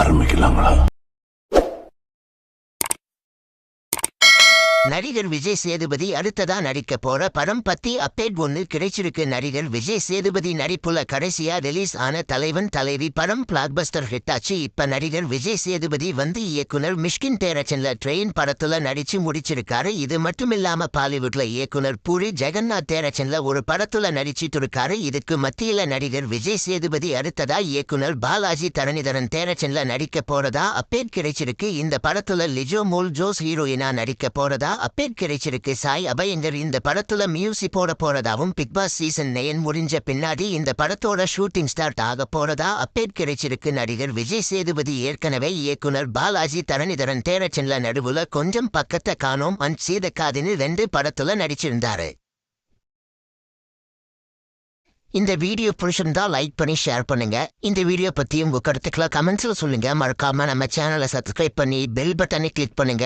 ஆரம்பிக்கலாங்களா? நடிகர் விஜய் சேதுபதி அடுத்ததா நடிக்க போற படம் பத்தி அப்டேட் ஒன்னு கிடைச்சிருக்கு. நடிகர் விஜய் சேதுபதி நடிப்புல கடைசியா ரிலீஸ் ஆன தலைவன் தலைவி படம் பிளாக்பஸ்டர் ஹிட் ஆச்சு. இப்ப நடிகர் விஜய் சேதுபதி இயக்குனர் மிஷ்கின் டைரக்ஷன்ல ட்ரெயின் படத்துல நடிச்சு முடிச்சிருக்காரு. இது மட்டுமில்லாம பாலிவுட்ல இயக்குனர் பூரி ஜெகநாத் டைரக்ஷன்ல ஒரு படத்துல நடிச்சிட்டு இருக்காரு. இதுக்கு மத்தியில நடிகர் விஜய் சேதுபதி அடுத்ததா இயக்குனர் பாலாஜி தரணிதரன் டைரக்ஷன்ல நடிக்க போறதா அப்டேட் கிடைச்சிருக்கு. இந்த படத்துல லிஜோ மோல் ஜோஸ் ஹீரோயினா நடிக்க போறதா அப்டேட் கிடைச்சிருக்கு. சாய் அபயங்கர் இந்த படத்துல மியூசிக் போட போறதாவும் பிக் பாஸ் சீசன் 9 முடிஞ்ச பின்னாடி இந்த படத்தோட ஷூட்டிங் ஸ்டார்ட் ஆக போறதா அப்டேட் கிடைச்சிருக்கு. நடிகர் விஜய் சேதுபதி ஏற்கனவே இயக்குனர் பாலாஜி தரணிதரன் டைரக்ஷன்ல நடுவுல கொஞ்சம் பக்கத்தை காணோம் அண்ட் சீதக்காதின்னு 2 படத்துல நடிச்சிருந்தாரு. இந்த வீடியோ பிடிச்சிருந்தா லைக் பண்ணி ஷேர் பண்ணுங்க. இந்த வீடியோ பத்தி உங்க கருத்துக்களை கமெண்ட்ஸ்ல சொல்லுங்க. மறக்காம நம்ம சேனலை சப்ஸ்கிரைப் பண்ணி பெல் பட்டனை கிளிக் பண்ணுங்க.